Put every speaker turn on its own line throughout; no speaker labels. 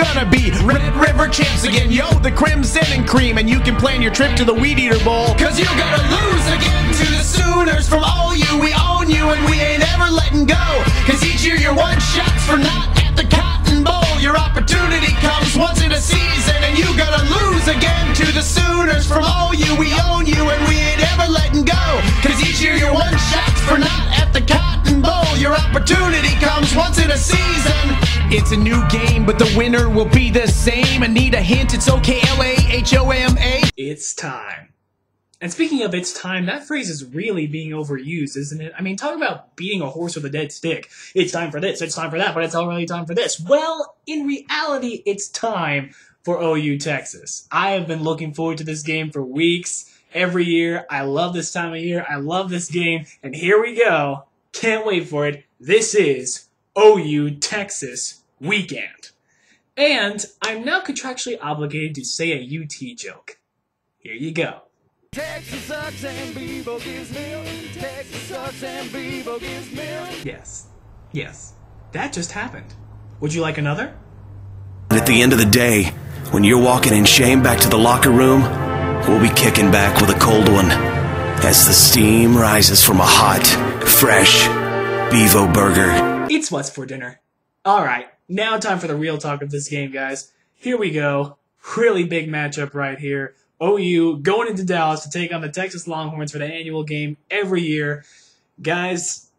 gonna be Red River champs again. Yo, the Crimson and Cream, and you can plan your trip to the Weed Eater Bowl. Cause you're gonna lose again to the Sooners from OU. We own you and we ain't ever letting go. Cause each year you're one shots for not at the Cotton Bowl. Your opportunity comes once in a season, and you gonna lose again to the Sooners from OU. We own you and we ain't ever letting go. Cause each year you're one shots for not at the Cotton Bowl. Your opportunity comes once in a season. It's a new game, but the winner will be the same. I need a hint, it's OKLAHOMA.
It's time. And speaking of it's time, that phrase is really being overused, isn't it? I mean, talk about beating a horse with a dead stick. It's time for this, it's time for that, but it's already time for this. Well, in reality, it's time for OU Texas. I have been looking forward to this game for weeks. Every year, I love this time of year, I love this game, and here we go. Can't wait for it. This is OU Texas weekend. And I'm now contractually obligated to say a UT joke. Here you go.
Texas sucks and Bevo gives milk. Texas sucks and Bevo gives milk.
Yes, that just happened. Would you like another?
At the end of the day, when you're walking in shame back to the locker room, we'll be kicking back with a cold one as the steam rises from a hot, fresh Bevo burger.
It's what's for dinner. Alright, now time for the real talk of this game, guys. Here we go. Really big matchup right here. OU going into Dallas to take on the Texas Longhorns for the annual game every year. Guys,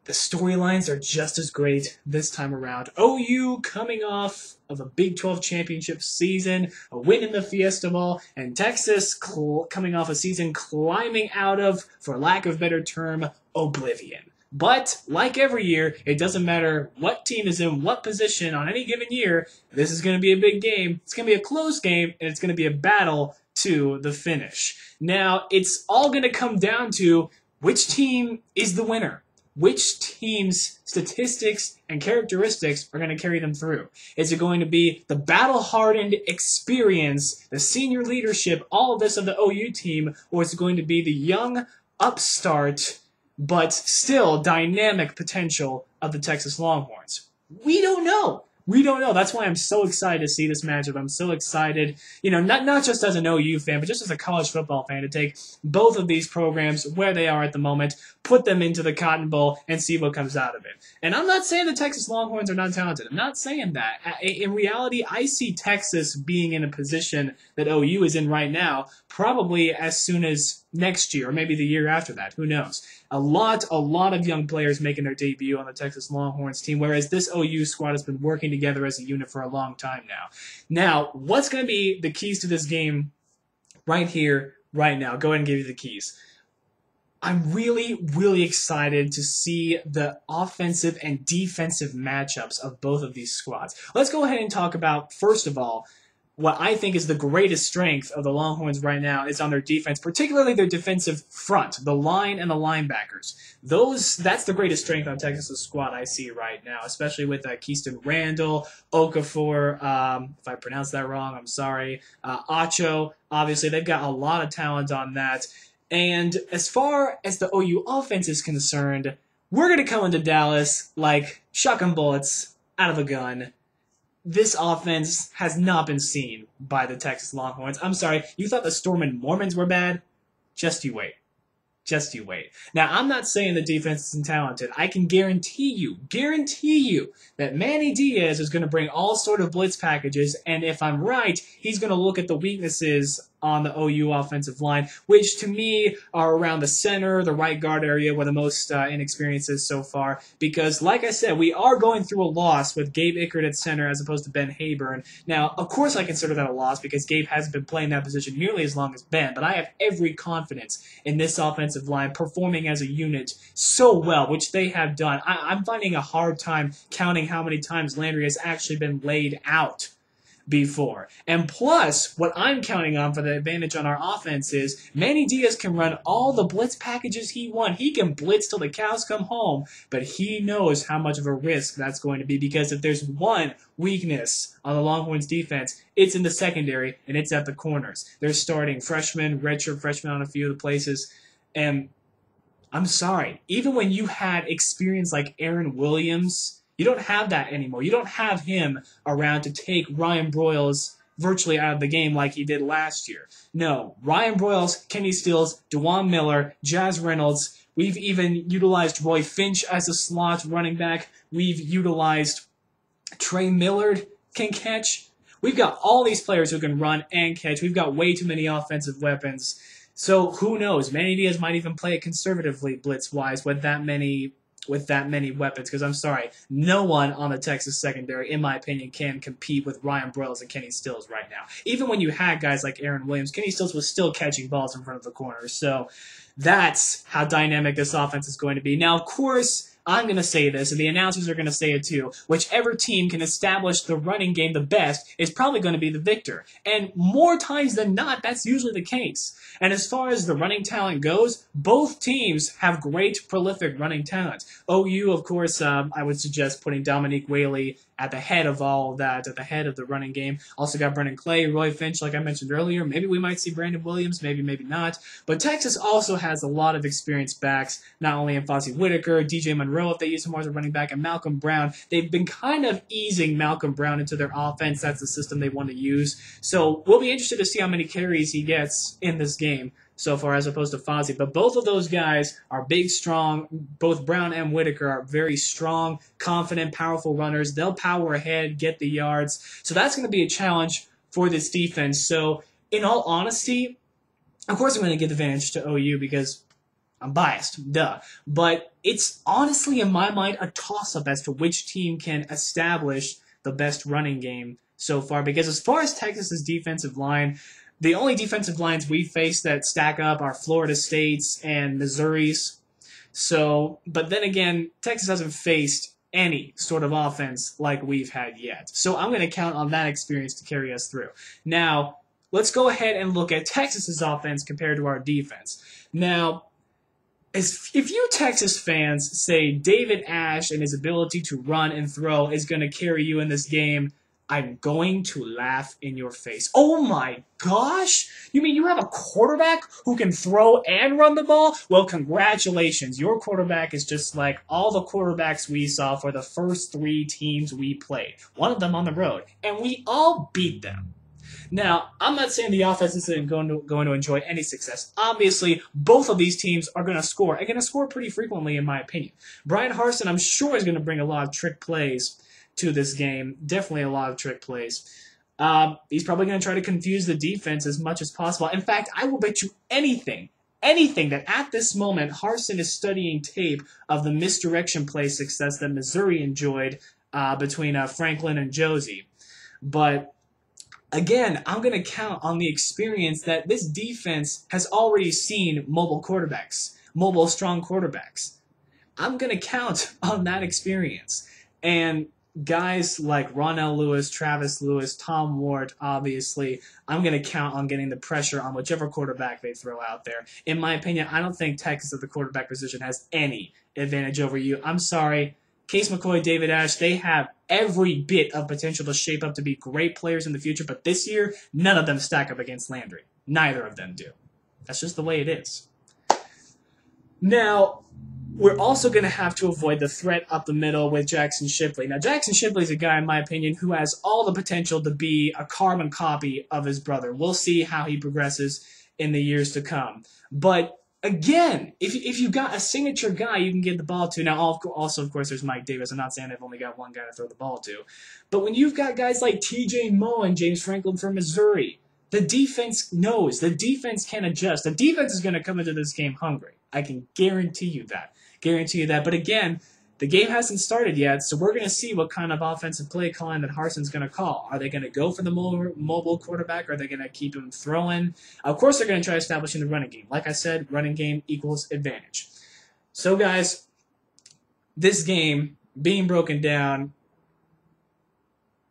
the storylines are just as great this time around. OU coming off of a Big 12 championship season, a win in the Fiesta Bowl, and Texas coming off a season climbing out of, for lack of a better term, oblivion. But, like every year, it doesn't matter what team is in what position on any given year, this is going to be a big game, it's going to be a close game, and it's going to be a battle to the finish. Now, it's all going to come down to which team is the winner. Which team's statistics and characteristics are going to carry them through? Is it going to be the battle-hardened experience, the senior leadership, all of this of the OU team, or is it going to be the young upstart but still dynamic potential of the Texas Longhorns? We don't know. We don't know. That's why I'm so excited to see this matchup. I'm so excited, not just as an OU fan, but just as a college football fan, to take both of these programs where they are at the moment, put them into the Cotton Bowl, and see what comes out of it. And I'm not saying the Texas Longhorns are not talented. I'm not saying that. In reality, I see Texas being in a position that OU is in right now, probably as soon as next year, or maybe the year after that. Who knows? A lot of young players making their debut on the Texas Longhorns team, whereas this OU squad has been working together as a unit for a long time now. Now, what's going to be the keys to this game right here, right now? Go ahead and give you the keys. I'm really, really excited to see the offensive and defensive matchups of both of these squads. Let's go ahead and talk about, first of all, what I think is the greatest strength of the Longhorns right now is on their defense, particularly their defensive front, the line and the linebackers. That's the greatest strength on Texas' squad I see right now, especially with Keyston Randall, Okafor, if I pronounced that wrong, I'm sorry, Acho. Obviously, they've got a lot of talent on that. And as far as the OU offense is concerned, we're going to come into Dallas like shotgun bullets out of a gun. This offense has not been seen by the Texas Longhorns. I'm sorry, you thought the Stormin' Mormons were bad? Just you wait. Just you wait. Now, I'm not saying the defense isn't talented. I can guarantee you that Manny Diaz is going to bring all sort of blitz packages, and if I'm right, he's going to look at the weaknesses on the OU offensive line, which to me are around the center, the right guard area, where the most inexperience is so far. Because, like I said, we are going through a loss with Gabe Ickert at center as opposed to Ben Hayburn. Now, of course I consider that a loss because Gabe hasn't been playing that position nearly as long as Ben, but I have every confidence in this offensive line performing as a unit so well, which they have done. I'm finding a hard time counting how many times Landry has actually been laid out before. And plus, what I'm counting on for the advantage on our offense is Manny Diaz can run all the blitz packages he wants. He can blitz till the cows come home, but he knows how much of a risk that's going to be, because if there's one weakness on the Longhorns defense, it's in the secondary, and it's at the corners. They're starting freshmen, redshirt freshmen on a few of the places, and I'm sorry, even when you had experience like Aaron Williams You don't have that anymore. You don't have him around to take Ryan Broyles virtually out of the game like he did last year. No, Ryan Broyles, Kenny Stills, DeJuan Miller, Jazz Reynolds. We've even utilized Roy Finch as a slot running back. We've utilized Trey Millard can catch. We've got all these players who can run and catch. We've got way too many offensive weapons. So who knows? Manny Diaz might even play it conservatively blitz-wise with that many weapons, because I'm sorry, no one on the Texas secondary, in my opinion, can compete with Ryan Broyles and Kenny Stills right now. Even when you had guys like Aaron Williams, Kenny Stills was still catching balls in front of the corner. So that's how dynamic this offense is going to be. Now, of course, I'm going to say this, and the announcers are going to say it too. Whichever team can establish the running game the best is probably going to be the victor. And more times than not, that's usually the case. And as far as the running talent goes, both teams have great, prolific running talent. OU, of course, I would suggest putting Dominique Whaley at the head of all of that, at the head of the running game. Also got Brendan Clay, Roy Finch, like I mentioned earlier. Maybe we might see Brandon Williams, maybe not. But Texas also has a lot of experienced backs, not only in Fozzie Whitaker, DJ Monroe, if they use him more as a running back, and Malcolm Brown. They've been kind of easing Malcolm Brown into their offense. That's the system they want to use. So we'll be interested to see how many carries he gets in this game so far as opposed to Fozzie. But both of those guys are big, strong. Both Brown and Whitaker are very strong, confident, powerful runners. They'll power ahead, get the yards. So that's going to be a challenge for this defense. So in all honesty, of course I'm going to give the advantage to OU because I'm biased, duh. But it's honestly, in my mind, a toss-up as to which team can establish the best running game so far. Because as far as Texas's defensive line, the only defensive lines we face that stack up are Florida State's and Missouri's. So, but then again, Texas hasn't faced any sort of offense like we've had yet. So I'm going to count on that experience to carry us through. Now, let's go ahead and look at Texas's offense compared to our defense. Now, if you Texas fans say David Ash and his ability to run and throw is going to carry you in this game, I'm going to laugh in your face. Oh my gosh! You mean you have a quarterback who can throw and run the ball? Well, congratulations. Your quarterback is just like all the quarterbacks we saw for the first 3 teams we played. One of them on the road. And we all beat them. Now, I'm not saying the offense isn't going to enjoy any success. Obviously, both of these teams are going to score. And going to score pretty frequently, in my opinion. Brian Harsin, I'm sure, is going to bring a lot of trick plays to this game. Definitely a lot of trick plays. He's probably going to try to confuse the defense as much as possible. In fact, I will bet you anything that at this moment Harsin is studying tape of the misdirection play success that Missouri enjoyed between Franklin and Josie. But again, I'm going to count on the experience that this defense has already seen mobile quarterbacks, mobile strong quarterbacks. I'm going to count on that experience. And guys like Ronell Lewis, Travis Lewis, Tom Ward, obviously, I'm going to count on getting the pressure on whichever quarterback they throw out there. In my opinion, I don't think Texas at the quarterback position has any advantage over you. I'm sorry. Case McCoy, David Ash, they have every bit of potential to shape up to be great players in the future, but this year, none of them stack up against Landry. Neither of them do. That's just the way it is. Now, we're also going to have to avoid the threat up the middle with Jackson Shipley. Now, Jackson Shipley is a guy, in my opinion, who has all the potential to be a carbon copy of his brother. We'll see how he progresses in the years to come. But again, if you've got a signature guy you can get the ball to. Now, also, of course, there's Mike Davis. I'm not saying I've only got one guy to throw the ball to. But when you've got guys like T.J. Moe and James Franklin from Missouri, the defense knows. The defense can adjust. The defense is going to come into this game hungry. I can guarantee you that. But again, the game hasn't started yet, so we're going to see what kind of offensive play calling that Harsin's going to call. Are they going to go for the mobile quarterback? Or are they going to keep him throwing? Of course, they're going to try establishing the running game. Like I said, running game equals advantage. So, guys, this game being broken down,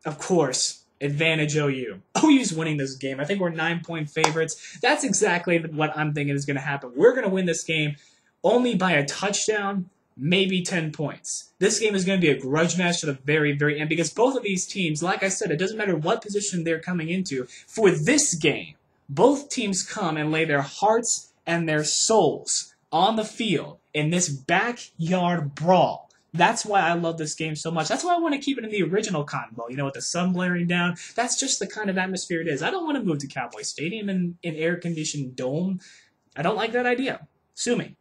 of course, advantage OU. OU's winning this game. I think we're 9-point favorites. That's exactly what I'm thinking is going to happen. We're going to win this game only by a touchdown, maybe 10 points. This game is going to be a grudge match to the very, very end because both of these teams, like I said, it doesn't matter what position they're coming into. For this game, both teams come and lay their hearts and their souls on the field in this backyard brawl That's why I love this game so much. That's why I want to keep it in the original Cotton Bowl, with the sun blaring down. That's just the kind of atmosphere it is. I don't want to move to Cowboy Stadium in an air-conditioned dome. I don't like that idea. Sue me.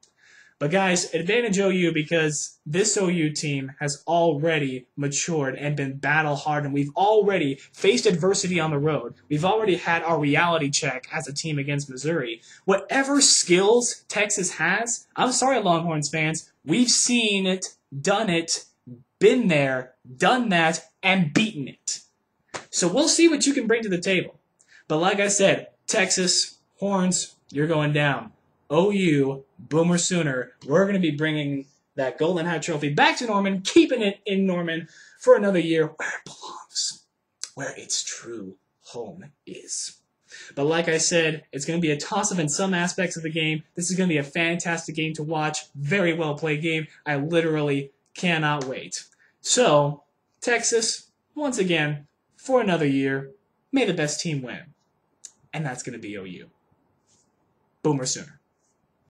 But guys, advantage OU because this OU team has already matured and been battle-hardened. We've already faced adversity on the road. We've already had our reality check as a team against Missouri. Whatever skills Texas has, I'm sorry, Longhorns fans, we've seen it, done it, been there, done that, and beaten it. So we'll see what you can bring to the table. But like I said, Texas, Horns, you're going down. OU, Boomer Sooner, we're going to be bringing that Golden Hat Trophy back to Norman, keeping it in Norman for another year where it belongs, where its true home is. But like I said, it's going to be a toss-up in some aspects of the game. This is going to be a fantastic game to watch, very well-played game. I literally cannot wait. So, Texas, once again, for another year, may the best team win. And that's going to be OU. Boomer Sooner.